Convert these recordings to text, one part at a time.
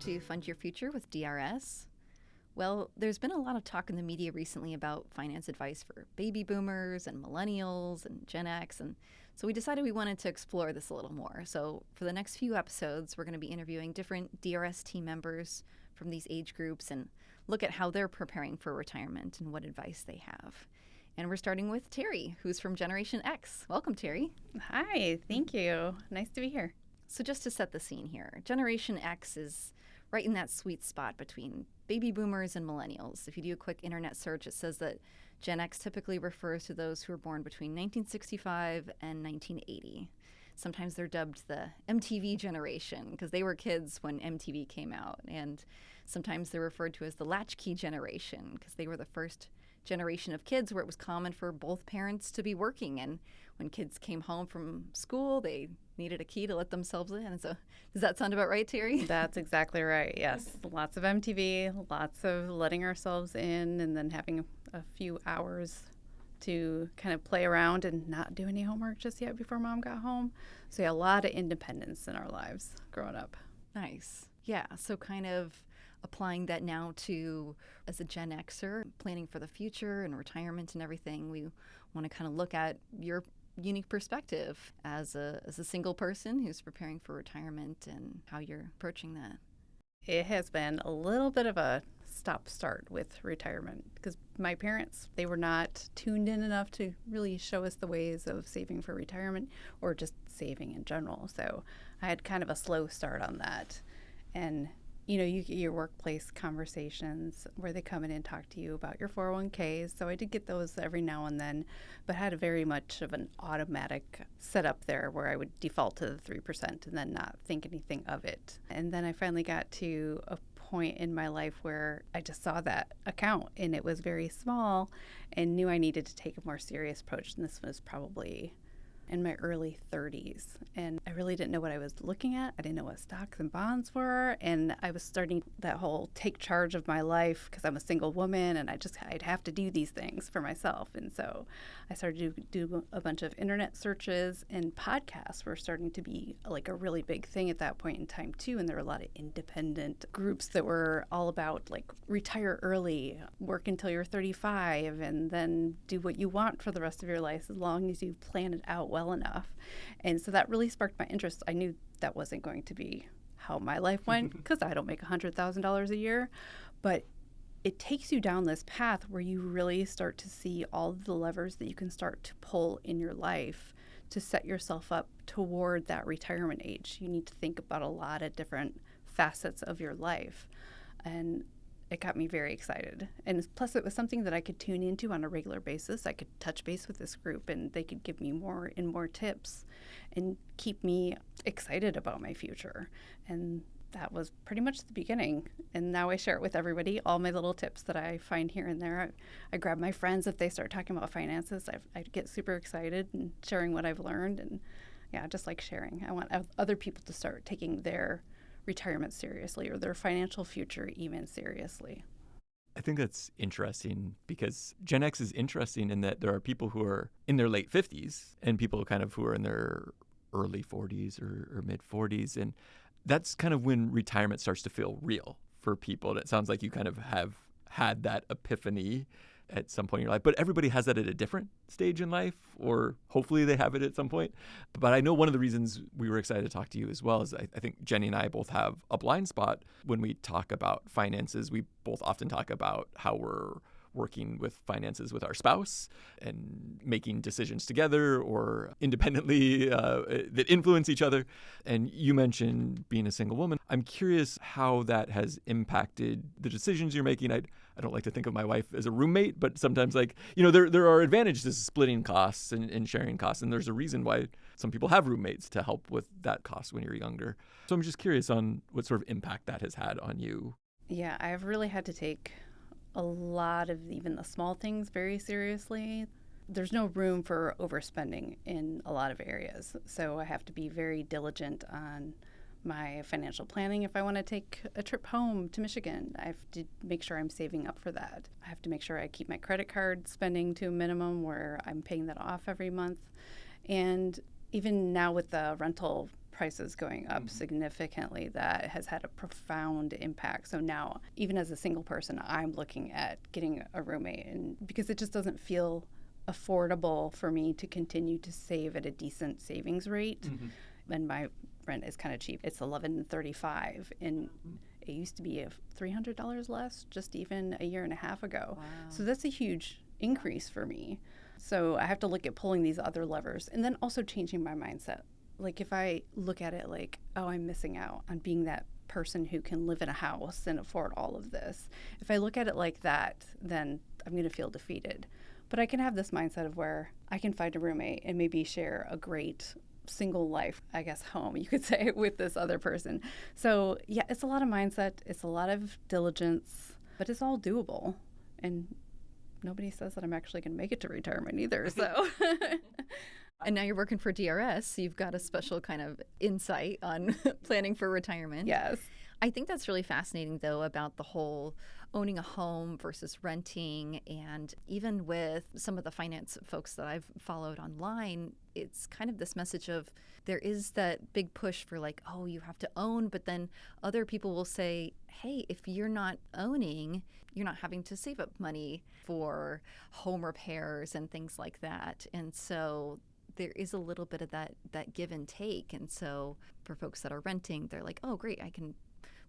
to Fund Your Future with DRS. Well, there's been a lot of talk in the media recently about finance advice for baby boomers and millennials and Gen X, and so we decided we wanted to explore this a little more. So for the next few episodes, we're going to be interviewing different DRS team members from these age groups and look at how they're preparing for retirement and what advice they have. And we're starting with Terri, who's from Generation X. Welcome, Terri. Hi, thank you. Nice to be here. So just to set the scene here, Generation X is right in that sweet spot between baby boomers and millennials. If you do a quick internet search, it says that Gen X typically refers to those who were born between 1965 and 1980. Sometimes they're dubbed the MTV Generation because they were kids when MTV came out. And sometimes they're referred to as the latchkey generation because they were the first generation of kids where it was common for both parents to be working. And when kids came home from school, they needed a key to let themselves in. And so does that sound about right, Terri? That's exactly right. Yes. Lots of MTV, lots of letting ourselves in and then having a few hours to kind of play around and not do any homework just yet before mom got home. So yeah, a lot of independence in our lives growing up. Nice. Yeah. So kind of applying that now to as a Gen Xer, planning for the future and retirement and everything, we want to kind of look at your unique perspective as a single person who's preparing for retirement and how you're approaching that. It has been a little bit of a stop-start with retirement because my parents, they were not tuned in enough to really show us the ways of saving for retirement or just saving in general. So I had kind of a slow start on that. And you know, you get your workplace conversations where they come in and talk to you about your 401ks. So I did get those every now and then, but had a very much of an automatic setup there where I would default to the 3% and then not think anything of it. And then I finally got to a point in my life where I just saw that account and it was very small and knew I needed to take a more serious approach. And this was probably in my early 30s. And I really didn't know what I was looking at. I didn't know what stocks and bonds were. And I was starting that whole take charge of my life because I'm a single woman and I'd have to do these things for myself. And so I started to do a bunch of internet searches, and podcasts were starting to be like a really big thing at that point in time too. And there were a lot of independent groups that were all about like retire early, work until you're 35, and then do what you want for the rest of your life as long as you plan it out well enough. And so that really sparked my interest. I knew that wasn't going to be how my life went because I don't make $100,000 a year, but it takes you down this path where you really start to see all of the levers that you can start to pull in your life to set yourself up toward that retirement age. You need to think about a lot of different facets of your life. And it got me very excited. And plus, it was something that I could tune into on a regular basis. I could touch base with this group, and they could give me more and more tips and keep me excited about my future. And that was pretty much the beginning. And now I share it with everybody, all my little tips that I find here and there. I grab my friends if they start talking about finances. I get super excited and sharing what I've learned. And yeah, just like sharing. I want other people to start taking their retirement seriously or their financial future even seriously. I think that's interesting because Gen X is interesting in that there are people who are in their late 50s and people kind of who are in their early 40s or mid 40s. And that's kind of when retirement starts to feel real for people. And it sounds like you kind of have had that epiphany at some point in your life, but everybody has that at a different stage in life, or hopefully they have it at some point. But I know one of the reasons we were excited to talk to you as well is I think Jenny and I both have a blind spot when we talk about finances. We both often talk about how we're working with finances with our spouse and making decisions together or independently that influence each other. And you mentioned being a single woman. I'm curious how that has impacted the decisions you're making. I don't like to think of my wife as a roommate, but sometimes there are advantages to splitting costs and sharing costs. And there's a reason why some people have roommates to help with that cost when you're younger. So I'm just curious on what sort of impact that has had on you. Yeah, I've really had to take a lot of even the small things very seriously. There's no room for overspending in a lot of areas. So I have to be very diligent on my financial planning. If I want to take a trip home to Michigan, I have to make sure I'm saving up for that. I have to make sure I keep my credit card spending to a minimum where I'm paying that off every month. And even now with the rental prices going up significantly, that has had a profound impact. So now, even as a single person, I'm looking at getting a roommate, and because it just doesn't feel affordable for me to continue to save at a decent savings rate. And my rent is kind of cheap. It's $11.35, and it used to be $300 less just even a year and a half ago. Wow. So that's a huge increase for me. So I have to look at pulling these other levers, and then also changing my mindset. Like if I look at it like, oh, I'm missing out on being that person who can live in a house and afford all of this. If I look at it like that, then I'm going to feel defeated. But I can have this mindset of where I can find a roommate and maybe share a great single life, I guess, home, you could say, with this other person. So yeah, it's a lot of mindset. It's a lot of diligence, but it's all doable. And nobody says that I'm actually going to make it to retirement either. So. And now you're working for DRS, so you've got a special kind of insight on planning for retirement. Yes. I think that's really fascinating, though, about the whole owning a home versus renting. And even with some of the finance folks that I've followed online, it's kind of this message of there is that big push for like, oh, you have to own. But then other people will say, hey, if you're not owning, you're not having to save up money for home repairs and things like that. And so there is a little bit of that give and take. And so for folks that are renting, they're like, oh, great, I can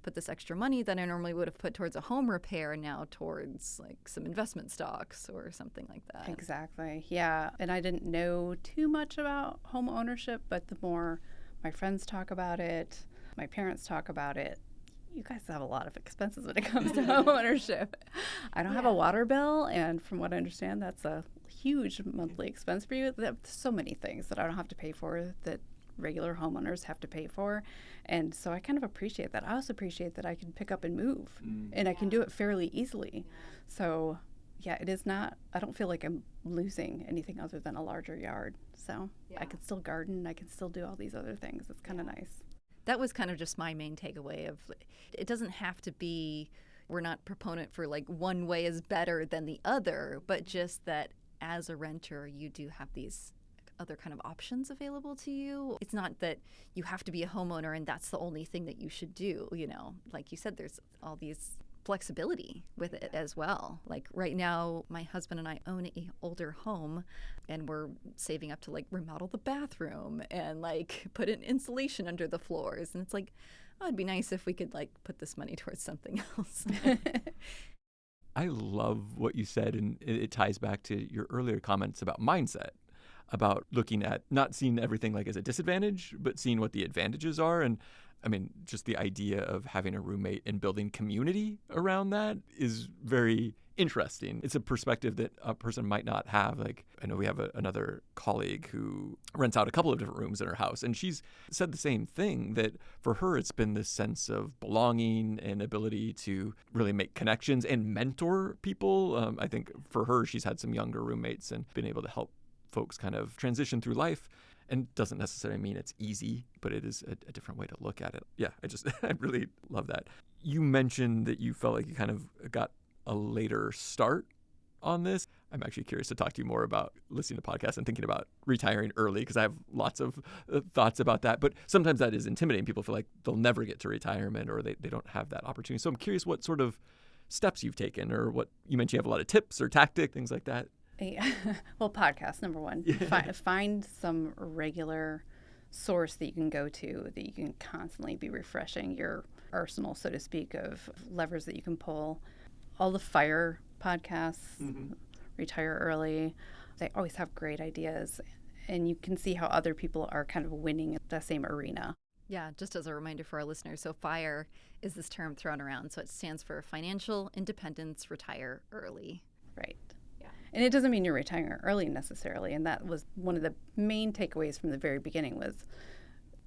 put this extra money that I normally would have put towards a home repair now towards like some investment stocks or something like that. Exactly. Yeah. And I didn't know too much about home ownership, but the more my friends talk about it, my parents talk about it, you guys have a lot of expenses when it comes to home ownership. I don't have a water bill, and from what I understand, that's a huge monthly expense for you. There's so many things that I don't have to pay for that regular homeowners have to pay for. And so I kind of appreciate that. I also appreciate that I can pick up and move, and I can do it fairly easily. So yeah, it is not, I don't feel like I'm losing anything other than a larger yard. So I can still garden, I can still do all these other things. It's kind of nice. That was kind of just my main takeaway of it doesn't have to be, we're not proponent for like one way is better than the other, but just that as a renter, you do have these other kind of options available to you. It's not that you have to be a homeowner and that's the only thing that you should do. You know, like you said, there's all these flexibility with it as well. Like right now, my husband and I own an older home, and we're saving up to like remodel the bathroom and like put in insulation under the floors. And it's like, oh, it'd be nice if we could like put this money towards something else. I love what you said, and it ties back to your earlier comments about mindset, about looking at not seeing everything like as a disadvantage, but seeing what the advantages are. And I mean, just the idea of having a roommate and building community around that is very interesting. It's a perspective that a person might not have. Like, I know we have another colleague who rents out a couple of different rooms in her house, and she's said the same thing, that for her, it's been this sense of belonging and ability to really make connections and mentor people. I think for her, she's had some younger roommates and been able to help folks kind of transition through life. And doesn't necessarily mean it's easy, but it is a different way to look at it. Yeah, I really love that. You mentioned that you felt like you kind of got a later start on this. I'm actually curious to talk to you more about listening to podcasts and thinking about retiring early, because I have lots of thoughts about that. But sometimes that is intimidating. People feel like they'll never get to retirement, or they don't have that opportunity. So I'm curious what sort of steps you've taken, or what you mentioned you have a lot of tips or tactics, things like that. Well, podcast, number one. Find some regular source that you can go to, that you can constantly be refreshing your arsenal, so to speak, of levers that you can pull. All the FIRE podcasts, Retire Early, they always have great ideas. And you can see how other people are kind of winning at the same arena. Yeah, just as a reminder for our listeners, so FIRE is this term thrown around. So it stands for Financial Independence Retire Early. Right. And it doesn't mean you're retiring early necessarily. And that was one of the main takeaways from the very beginning.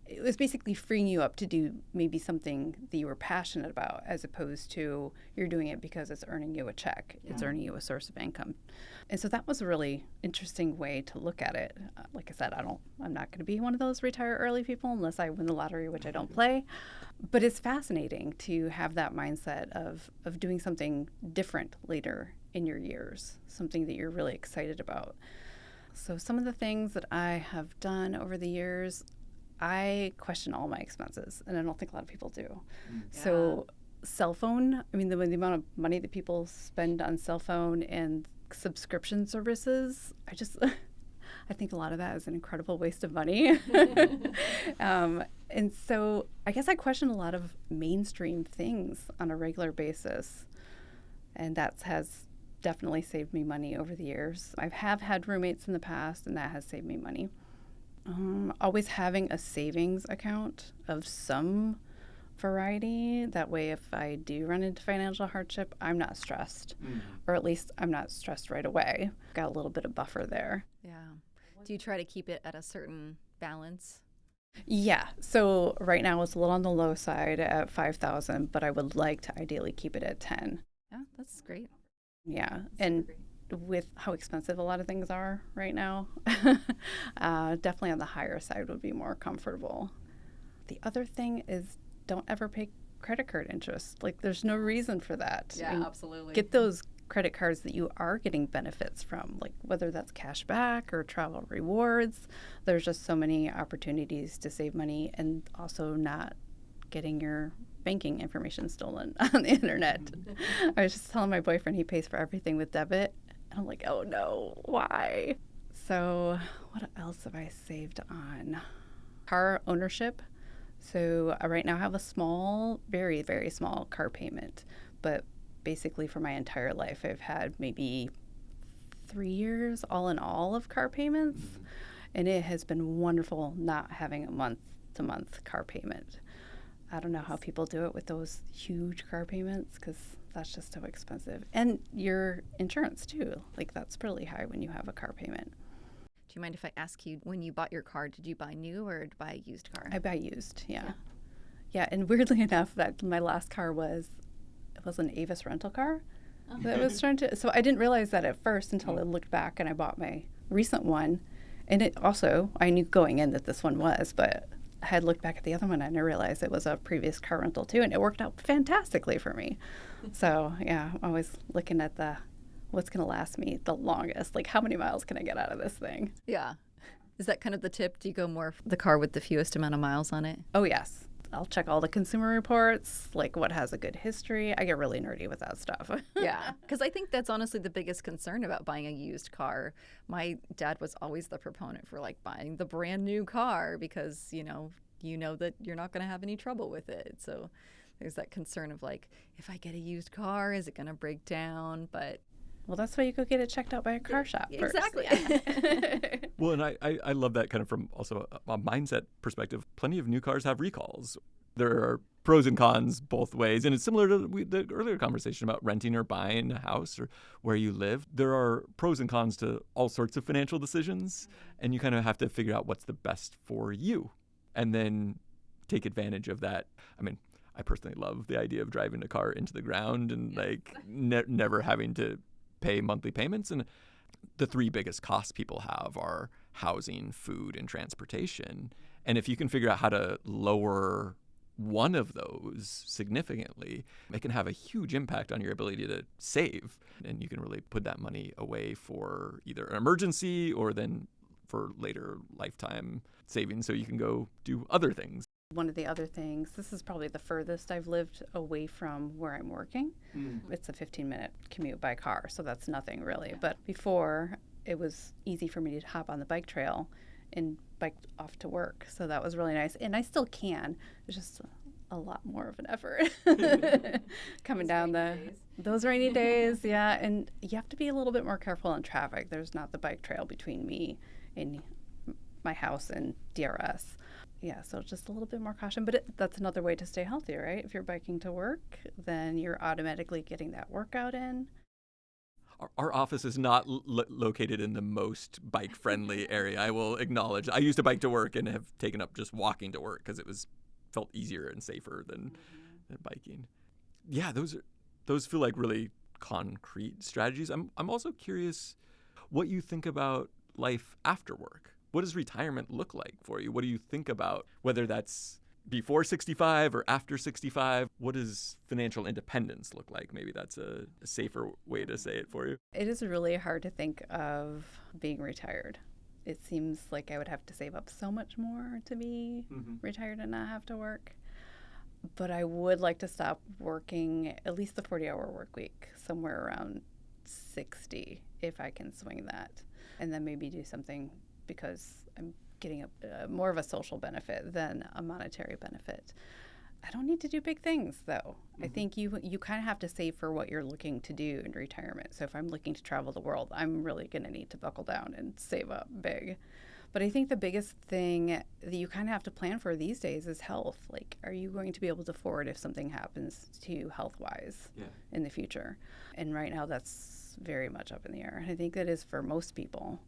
It was basically freeing you up to do maybe something that you were passionate about, as opposed to you're doing it because it's earning you a check. Yeah. It's earning you a source of income. And so that was a really interesting way to look at it. Like I said, I'm not going to be one of those retire early people unless I win the lottery, which I don't play. But it's fascinating to have that mindset of doing something different later in your years, something that you're really excited about. So some of the things that I have done over the years, I question all my expenses, and I don't think a lot of people do. So cell phone, I mean, the amount of money that people spend on cell phone and subscription services, I think a lot of that is an incredible waste of money. And so I guess I question a lot of mainstream things on a regular basis. And that has definitely saved me money over the years. I have had roommates in the past, and that has saved me money. Always having a savings account of some variety. That way, if I do run into financial hardship, I'm not stressed. Or at least I'm not stressed right away. Got a little bit of buffer there. Yeah. Do you try to keep it at a certain balance? Yeah. So right now it's a little on the low side at 5,000, but I would like to ideally keep it at 10. Yeah, that's great. Yeah. And with how expensive a lot of things are right now, definitely on the higher side would be more comfortable. The other thing is don't ever pay credit card interest. Like there's no reason for that. Yeah, absolutely. Get those credit cards that you are getting benefits from, like whether that's cash back or travel rewards. There's just so many opportunities to save money and also not getting your banking information stolen on the internet. I was just telling my boyfriend he pays for everything with debit. And I'm like, oh no, why? So what else have I saved on? Car ownership. So I right now have a small, very, very small car payment, but basically for my entire life, I've had maybe 3 years all in all of car payments. And it has been wonderful not having a month-to-month car payment. I don't know how people do it with those huge car payments because that's just so expensive. And your insurance too. Like that's pretty high when you have a car payment. Do you mind if I ask you, when you bought your car, did you buy new or buy a used car? I buy used, yeah. Yeah, and weirdly enough, that my last car was an Avis rental car that was trying to. So I didn't realize that at first until I looked back and I bought my recent one, and it also I knew going in that this one was, but I had looked back at the other one and I realized it was a previous car rental too, and it worked out fantastically for me. So yeah, I'm always looking at what's going to last me the longest. Like how many miles can I get out of this thing? Yeah. Is that kind of the tip? Do you go more for the car with the fewest amount of miles on it? Oh yes. I'll check all the consumer reports, like what has a good history. I get really nerdy with that stuff. Yeah, because I think that's honestly the biggest concern about buying a used car. My dad was always the proponent for like buying the brand new car because, you know that you're not going to have any trouble with it. So there's that concern of like, if I get a used car, is it going to break down? But well, that's why you go get it checked out by a car shop first. Exactly. Yeah. Well, and I love that kind of from also a mindset perspective. Plenty of new cars have recalls. There are pros and cons both ways. And it's similar to the earlier conversation about renting or buying a house or where you live. There are pros and cons to all sorts of financial decisions. And you kind of have to figure out what's the best for you and then take advantage of that. I mean, I personally love the idea of driving a car into the ground and like never having to pay monthly payments. And the three biggest costs people have are housing, food, and transportation. And if you can figure out how to lower one of those significantly, it can have a huge impact on your ability to save. And you can really put that money away for either an emergency or then for later lifetime savings so you can go do other things. One of the other things, this is probably the furthest I've lived away from where I'm working. It's a 15-minute commute by car, so that's nothing really. But before, it was easy for me to hop on the bike trail and bike off to work. So that was really nice. And I still can. It's just a lot more of an effort coming down those rainy days. Yeah. And you have to be a little bit more careful in traffic. There's not the bike trail between me and my house and DRS. Yeah, so just a little bit more caution. But that's another way to stay healthy, right? If you're biking to work, then you're automatically getting that workout in. Our office is not located in the most bike-friendly area, I will acknowledge. I used to bike to work and have taken up just walking to work because it felt easier and safer than biking. Yeah, those feel like really concrete strategies. I'm also curious what you think about life after work. What does retirement look like for you? What do you think about, whether that's before 65 or after 65? What does financial independence look like? Maybe that's a safer way to say it for you. It is really hard to think of being retired. it seems like I would have to save up so much more to be retired and not have to work. But I would like to stop working at least the 40-hour work week, somewhere around 60, if I can swing that. And then maybe do something because I'm getting more of a social benefit than a monetary benefit. I don't need to do big things, though. I think you kind of have to save for what you're looking to do in retirement. So if I'm looking to travel the world, I'm really going to need to buckle down and save up big. But I think the biggest thing that you kind of have to plan for these days is health. Like, are you going to be able to afford if something happens to you health-wise in the future? And right now, that's very much up in the air. And I think that is for most people.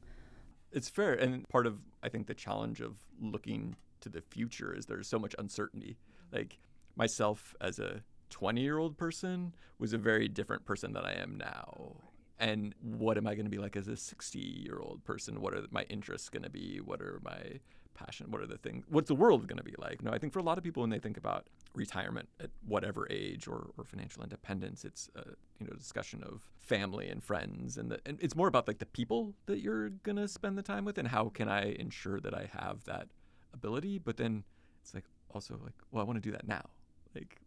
It's fair. And part of, I think, the challenge of looking to the future is there's so much uncertainty. Like myself as a 20-year-old person was a very different person than I am now. And what am I going to be like as a 60-year-old person? What are my interests going to be? What are my passion? What are the things? What's the world going to be like? No, I think for a lot of people when they think about retirement at whatever age or financial independence, it's a discussion of family and friends, and it's more about like the people that you're going to spend the time with, and how can I ensure that I have that ability. But then it's like also like, well, I want to do that now, like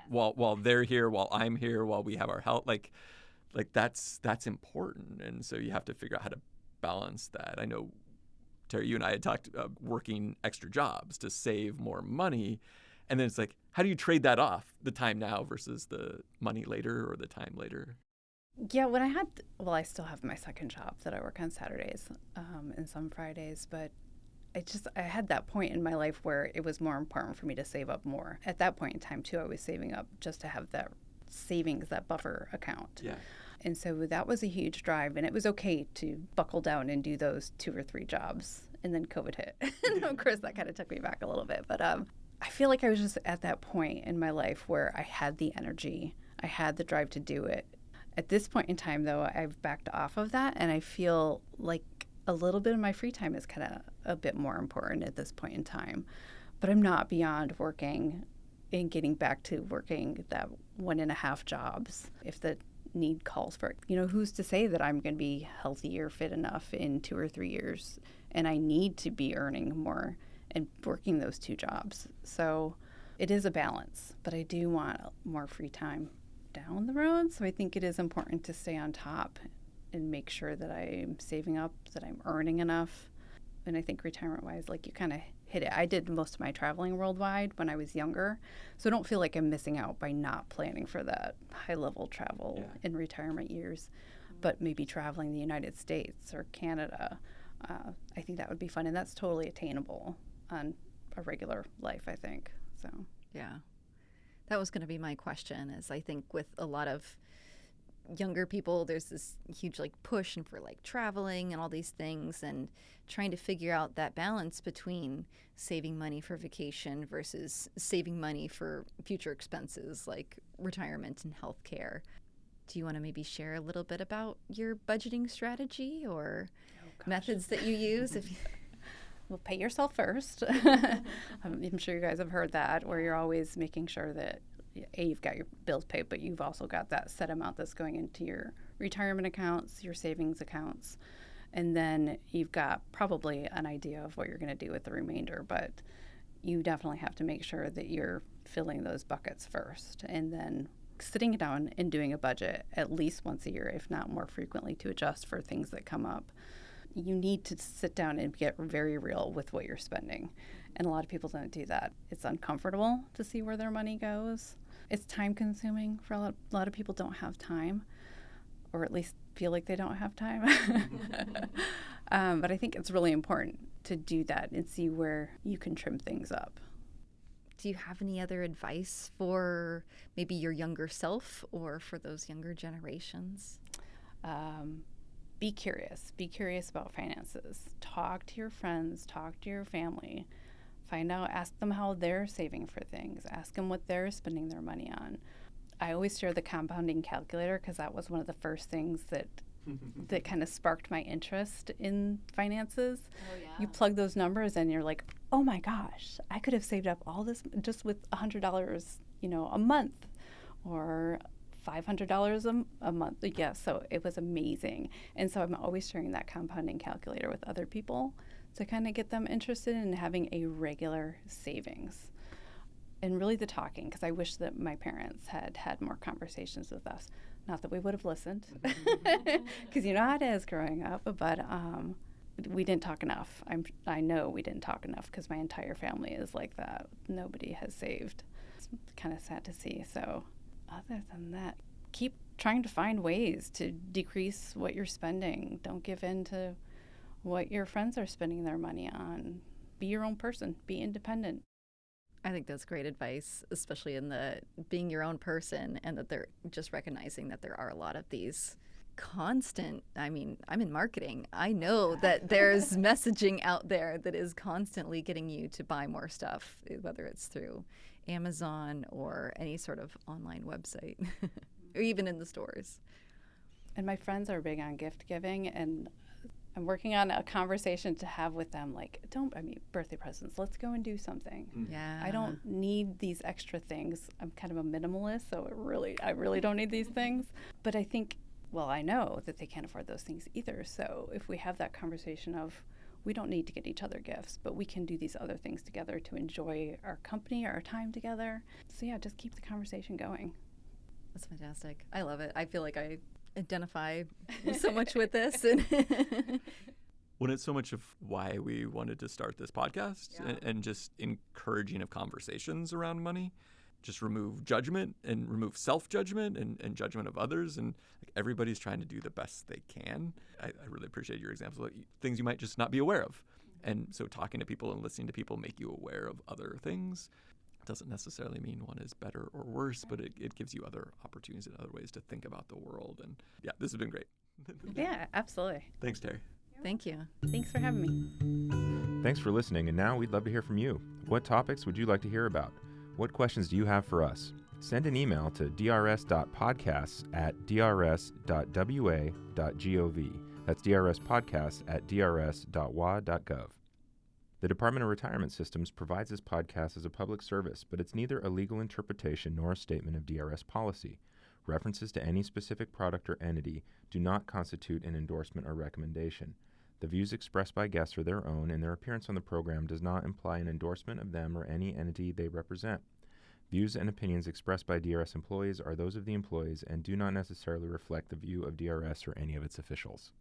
while they're here, while I'm here, while we have our health, like that's important. And so you have to figure out how to balance that. I know, Terri, you and I had talked about working extra jobs to save more money. And then it's like, how do you trade that off, the time now versus the money later or the time later? Yeah, I still have my second job that I work on Saturdays and some Fridays, but I had that point in my life where it was more important for me to save up more. At that point in time, too, I was saving up just to have that savings, that buffer account. Yeah. And so that was a huge drive, and it was okay to buckle down and do those 2 or 3 jobs. And then COVID hit. And of course, that kind of took me back a little bit. But I feel like I was just at that point in my life where I had the energy, I had the drive to do it. At this point in time, though, I've backed off of that, and I feel like a little bit of my free time is kind of a bit more important at this point in time. But I'm not beyond working and getting back to working that 1.5 jobs if the need calls for it. Who's to say that I'm going to be healthy or fit enough in 2 or 3 years, and I need to be earning more and working those 2 jobs. So it is a balance, but I do want more free time down the road. So I think it is important to stay on top and make sure that I'm saving up, that I'm earning enough. And I think retirement-wise, like you kind of hit it. I did most of my traveling worldwide when I was younger, so I don't feel like I'm missing out by not planning for that high-level travel in retirement years. But maybe traveling the United States or Canada, I think that would be fun, and that's totally attainable on a regular life, I think. So yeah, that was going to be my question. Is I think with a lot of younger people, there's this huge push and for traveling and all these things, and trying to figure out that balance between saving money for vacation versus saving money for future expenses like retirement and healthcare. Do you want to maybe share a little bit about your budgeting strategy or methods that you use? Well, pay yourself first. I'm sure you guys have heard that, where you're always making sure that you've got your bills paid, but you've also got that set amount that's going into your retirement accounts, your savings accounts, and then you've got probably an idea of what you're going to do with the remainder, but you definitely have to make sure that you're filling those buckets first, and then sitting down and doing a budget at least once a year, if not more frequently, to adjust for things that come up. You need to sit down and get very real with what you're spending, and a lot of people don't do that. It's uncomfortable to see where their money goes. It's time consuming for a lot of people. Don't have time, or at least feel like they don't have time. But I think it's really important to do that and see where you can trim things up. Do you have any other advice for maybe your younger self or for those younger generations? Be curious. Be curious about finances. Talk to your friends. Talk to your family. Find out, ask them how they're saving for things. Ask them what they're spending their money on. I always share the compounding calculator because that was one of the first things that kind of sparked my interest in finances. Oh, yeah. You plug those numbers in, you're like, oh my gosh, I could have saved up all this just with $100, a month, or $500 a month. Yeah, so it was amazing. And so I'm always sharing that compounding calculator with other people to kind of get them interested in having a regular savings. And really the talking, because I wish that my parents had had more conversations with us. Not that we would have listened, because you know how it is growing up, but we didn't talk enough. I know we didn't talk enough because my entire family is like that. Nobody has saved. It's kind of sad to see. So other than that, keep trying to find ways to decrease what you're spending. Don't give in to what your friends are spending their money on. Be your own person. Be independent. I think that's great advice, especially in the being your own person, and that they're just recognizing that there are a lot of these constant, I mean, I'm in marketing. I know that there's messaging out there that is constantly getting you to buy more stuff, whether it's through Amazon or any sort of online website or even in the stores. And my friends are big on gift giving, and I'm working on a conversation to have with them, like, birthday presents, let's go and do something. Yeah. I don't need these extra things. I'm kind of a minimalist, so I really don't need these things. But I think, well, I know that they can't afford those things either. So if we have that conversation of, we don't need to get each other gifts, but we can do these other things together to enjoy our company, our time together. So yeah, just keep the conversation going. That's fantastic. I love it. I feel like I identify so much with this. And When it's so much of why we wanted to start this podcast, and just encouraging of conversations around money, just remove judgment and remove self-judgment and judgment of others. And like, everybody's trying to do the best they can. I really appreciate your examples of things you might just not be aware of. And so talking to people and listening to people make you aware of other things. Doesn't necessarily mean one is better or worse, but it gives you other opportunities and other ways to think about the world. And yeah, this has been great. Yeah, absolutely. Thanks, Terri. thank you. Thanks for having me. Thanks for listening, and now we'd love to hear from you. What topics would you like to hear about? What questions do you have for us? Send an email to drs.podcasts@drs.wa.gov. That's drspodcasts@drs.wa.gov. The Department of Retirement Systems provides this podcast as a public service, but it's neither a legal interpretation nor a statement of DRS policy. References to any specific product or entity do not constitute an endorsement or recommendation. The views expressed by guests are their own, and their appearance on the program does not imply an endorsement of them or any entity they represent. Views and opinions expressed by DRS employees are those of the employees and do not necessarily reflect the view of DRS or any of its officials.